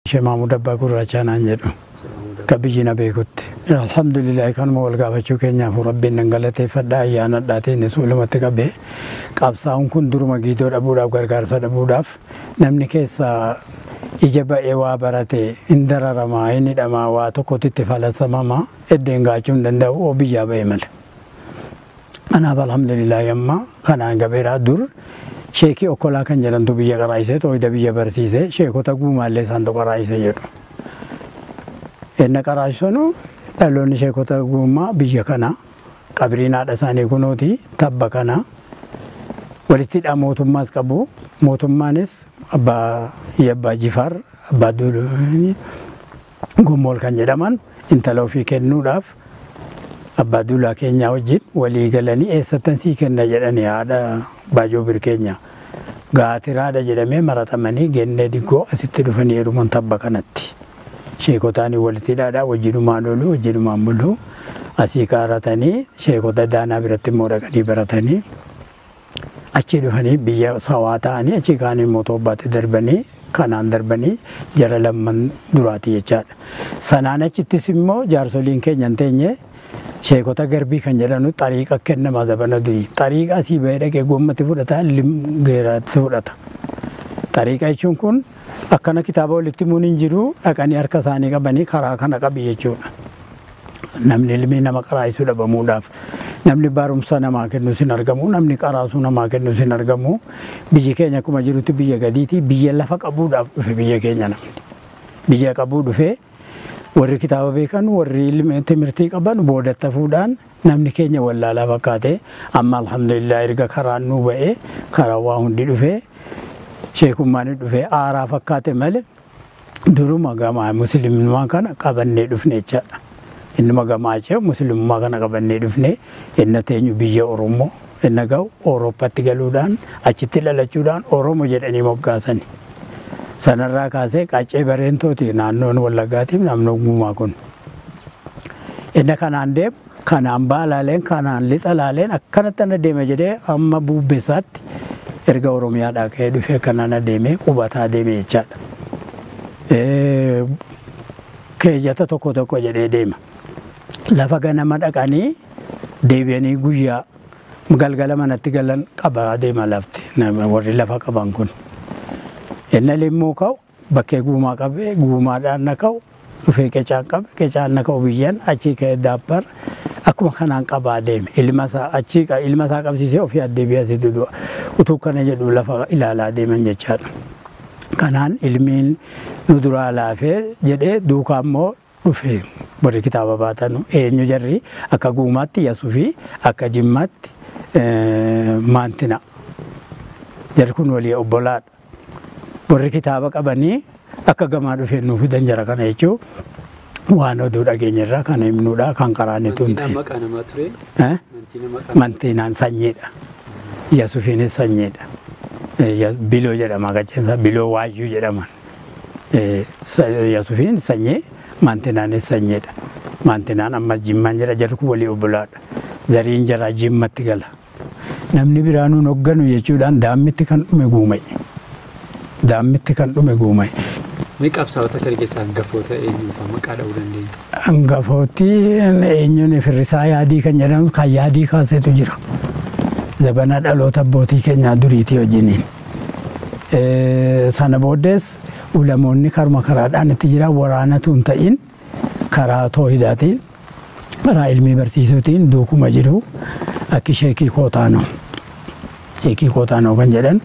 Shemaamu dabbaa gurraachaan jedhu kabiyyina beekutti. Alhamdulillah kanuma wal gaafachuu keenyaaf rabbiin dhangalateeffadhaa ayyaana dhaatiin sulumatti qabee qabsaa'uun kun duruma giidoo dhabuudhaaf gargaarsa dhabuudhaaf namni keessa ija ba'ee waa barate hin dararamaa hin hidhamaa waa tokkotti itti falasamamaa eddeen gaachuu hin danda'u biyyaa ba'e malee. Kanaaf alhamdulillah amma kanaan gabeeraa dur sheekii okkolaa kan jedhamtu biyya qaraayisee tooyida biyya barsiisee sheekota guumaallee isaan qaraayisee jedhu. Inni qaraayisonu dhaloonni sheekota guumaa biyya kana qabiriin haadha isaanii kunuuti tabba kana walitti hidhaa mootummaas qabu. Mootummaanis abbaa Jifaar abbaa Gummool kan jedhaman intala ofii kennuudhaaf abbaa duulaa keenyaa wajjin walii galanii eessattan sii kenna jedhanii haadha baajoo birkeenya gaatiraadha jedhamee maratamanii gennee diggoo asitti dhufanii heeruman tabba kanatti. Sheekotaanii walitti hidhaadhaa wajjinumaan oolu wajjinumaan bulu asii qaaratanii sheekota daanaa biratti immoo dhaqanii baratanii achi dhufanii biyya sawaa ta'anii achi kaanii mootummaatti darbanii kanaan darbanii jara lamman duraati jechaadha. Sanaan achittis immoo jaarsoliin keenya hin teenye sheekota garbii kan jedhanu xariiqa kennamaa zabana durii xariiqa asii bahee dhaqee goommatti fudhata geeraatti fudhata. Xariiqa jechuun kun akkana kitaaba walitti muun hin jiru dhaqanii harka isaanii qabanii karaa kana qabi jechuudha. Namni ilmi nama qaraayisuu dhabamuudhaaf namni barumsa namaa kennu sin argamu namni qaraasuu namaa kennu sin argamu biyyi keenya akkuma jirutti biyya gadiiti biyya lafa qabuudhaaf dhufe biyya keenya namni biyya qabuu dhufe warri kitaaba beekan warri ilmi timirtii qaban boodatta fuudhaan namni keenya wallaalaa fakkaate amma alhamdulillah erga karaan nu ba'ee karaa waa hundi dhufe sheekummaan dhufe aaraa fakkaate malee duruma gamaa musliimummaa kana qabannee dhufne jechaadha. Innuma gamaa jee musliimummaa kana qabannee dhufne inna teenyu biyya Oromoo inna ga'u Awurooppaatti galuudhaan achitti dhalachuudhaan Oromoo jedhanii moggaasani. Sanarraa kaasee qaccee bareentooti naannoon Wallaggaatiif naannoo Guumaa kun. Inna kanaan deemu kanaan baalaaleen kanaan lixalaaleen akkanatti ana deeme jedhee amma buubbeessaatti erga Oromiyaadhaa ka'ee dhufee kanaan adeemee qubataa deeme jechaadha. Keeyyata tokko tokko jedhee deema. Lafa ganama dhaqanii deebi'anii guyyaa galgala manatti galan qabaa deema lafti warri lafa qaban kun. Inni limmoo ka'u bakkee Guumaa qabee Guumaadhaan na ka'u dhufee qecaan qabe qecaan na ka'u biyyan achii ka'ee daabbar akkuma kanaan qabaa deeme ilma isaa qabsiisee ofii addeebi'ee asitti du'a utuu kana jedhu lafa ilaalaa deeman jechaadha. Kanaan ilmiin nu duraa laafee jedhee duukaa immoo dhufee warri kitaaba baatanu eenyu jarri akka Guumaatti Yasuu fi akka Jimmaatti Maantina jarri kun walii obbolaadha. Warri kitaaba qabanii akka gamaa dhufee nuuf fidan jara kana jechuun waan oduu dhageenyarraa kan himnuudha kan qaraanitu hin ta'e. Mantinaan sanyiidha. Yasuufiinis sanyiidha. Biloo jedhama qaceensa biloo waayyuu jedhaman. Yasuufiin sanyii mantinaanis sanyiidha. Mantinaan amma Jimmaan jedha jarri kun walii obbolaadha. Zariin jaraa Jimmatti gala. Namni biraanuun hogganu jechuudhaan daammitti kan dhume Guumay. Daammitti kan dhume Guumay. Ni qabsaa'ota kana keessaa hangafoota eenyuuf maqaa dha'uu dandeenya? Hangafooti eenyuun firrisaa yaadii kan jedhamu kan yaadii kaasetu jira. Zabana dhaloota abbootii keenyaa duriitii wajjiniin. Sana booddees ulamoonni karma karaadhaan itti jira waraanatu hin ta'in karaa toohidaatiin karaa ilmii barsiisuutiin duukuma jiru akki sheekii Kootaanoo. Sheekii Kootaanoo kan jedhan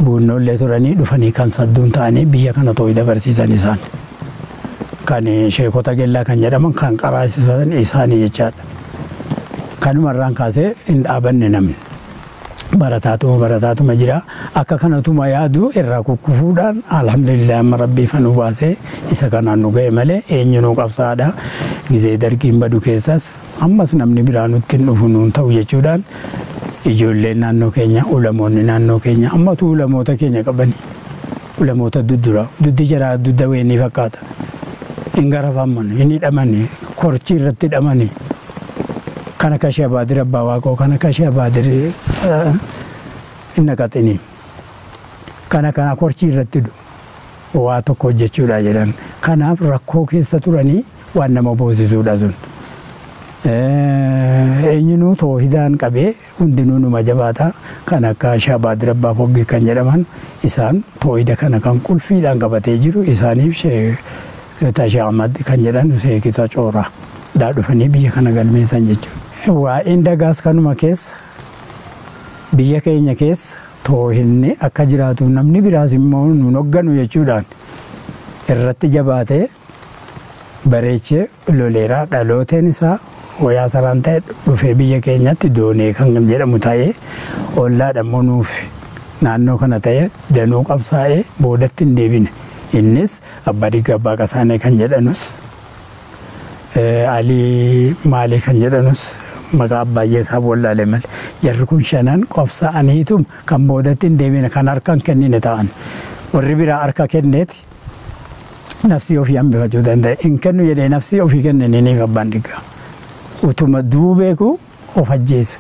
buunnoollee turanii dhufanii kan sadduun ta'anii biyya kana toohida barsiisan isaan. Kan sheekota gellaa kan jedhaman kan qaraasisan isaanii jechaadha. Kanumarraan kaasee hin dhaabanne namni. Barataatuma jira akka kanatuma yaadu irraa kukkufuudhaan alhamdulillah amma rabbii fanu baasee isa kanaan nu ga'e malee eenyunuu qabsaadha. Gizee dargiin badu keessas ammas namni biraa nutti hin dhufu nuun ta'u jechuudhaan ijoolleen naannoo keenya ulamoonni naannoo keenya ammatu ulamoota keenya qabanii ulamoota duddura duddi jaraa dudda weenii fakkaata. Hin garafaman hin hidhamani korchii irratti hidhamani. Kana kashee baadir abbaa waaqoo kana kashee baadir inna qaxini kana korchii irratti waa tokko hojjechuudha jedhan. Kanaaf rakkoo keessa turanii waan nama boosisuudha sun. Eenyinuu toohidaan qabee hundinuu numa jabaata kan akka Shaabaa Dirabbaa Foggii kan jedhaman isaan toohida kana kan qulfiidhaan qabatee jiru isaaniif Sheekh Ahmad kan jedhan Sheekisa Cooraa dhaa dhufanii biyya kana galmeessan jechuudha. Waa'een dagaas kanuma keessa biyya keenya keessa toohinni akka jiraatu namni biraas immoo nun hogganu jechuudhaan irratti jabaatee bareechee loleeraa dhalooteen isaa wayaa saraan ta'e dhufee biyya keenyatti doonee kan jedhamu ta'ee ollaadha nuuf naannoo kana ta'e danuu qabsaa'ee boodatti hin deebine. Innis Abbaa Diggaa Abbaa Qasaanee kan jedhanus Alii Maalii kan jedhanus maqaa abbaayee isaa wallaalee malee jarri kun shanan qabsaa'aniitu kan boodatti hin deebine kan harkaan kennine ta'an warri biraa harka kenneeti nafsii ofii hambifachuu danda'e hin kennu jedhee nafsii ofii kenniniif Abbaan Diggaa utuma du'uu beeku of ajjeesa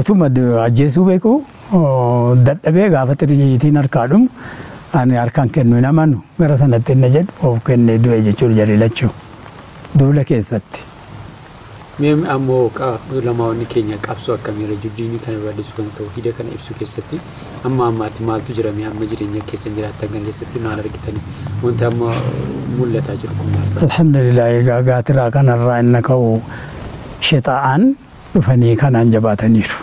utuma ajjeesuu beeku dadhabee gaafa xiriyiitiin harkaa dhumu ani harkaan kennu hin amanu gara sanatti inni jedhu of kennee du'e jechuudha jaliilachuu duula keessatti. Meem ammoo ulamoonni keenya qabsoo akkamiirra jiddiinii kana bal'isu kan ta'u hida kana ibsu keessatti amma ammaatti maaltu jira amma jireenya keessa jiraattan kan keessatti maal argitanii wanti amma mul'ataa jiru kun maal? Alhamdulillah egaa gaatiraa kanarraa inni ka'u shexaa'aan dhufanii kanaan jabaataniiru.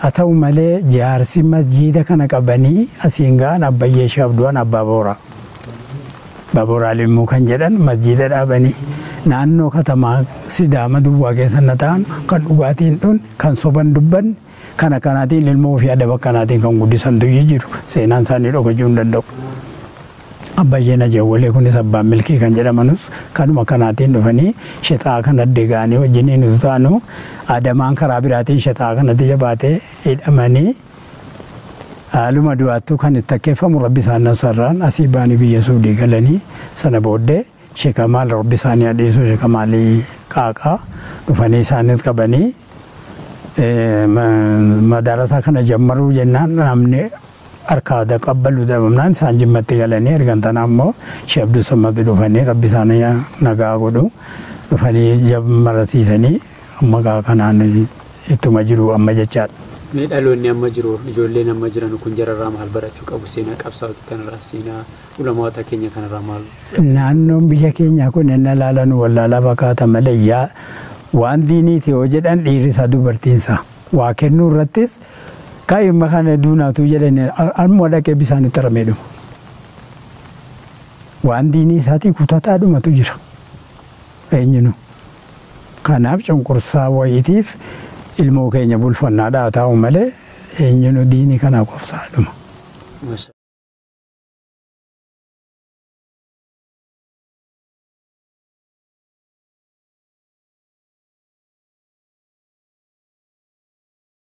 Haa ta'u malee jaarsi masjiida kana qabanii asiin ga'an Abbayyee Shaabduwaan Abbaa Booraa. Baaburaa Limmuu kan jedhan masjiida dhaabanii naannoo katamaa Sidaama Duwwaa keessa na ta'an kan dhugaatiin dhun kan soban dubban kana kanaatiin ilmoo fi adaba kanaatiin kan guddisan jiru seenaan isaanii dhokachuu hin danda'u. Abbayyeen Ajawwalee kunis Abbaan Milkii kan jedhamanus kanuma kanaatiin dhufanii shexaa kana deeganii wajjiniin utuu taanu adamaan karaa biraatiin shexaa kanatti jabaatee hidhamanii haaluma du'aattuu kan itti akkeeffamu Rabbi isaan nasarraan asii baanii biyya Suudii galanii sana booddee Sheekh Kamaal Rabbi isaanii adhiisuu Sheekh Kamaalii Qaaqaa dhufanii isaanis qabanii madarasaa kana jammaruu jennaan namni harkaa qabbaluu dhabamnaan isaan jimmatti galanii ergan tanaa immoo Sheekh Abduu Samad dhufanii Rabbi isaanii nagaa godhu dhufanii jammarasiisanii maqaa kanaan ittuma jiru amma jechaadha. Dhaloonni amma jiru ijoolleen amma jiran kun jararraa maal barachuu qabu seenaa qabsaa'ota kanarraa seenaa ulamoota keenya kanarraa maal? Naannoon biyya keenyaa kun inni ilaalan wallaalaa fakkaata malee yaa waan diiniiti yoo jedhan dhiirrisaa dubartiinsaa waa kennuu irrattis kaayimma kana duunaatu jedhanii ammoo dhaqee bisaan itti rameedhu. Waan diinii isaatii kutataa dhumatu jira. Eenyinu. Kanaaf cunqursaa wayiitiif ilmoo keenya bulfannaadhaa ta'u malee eenyinu diinii kana qofsaa dhuma.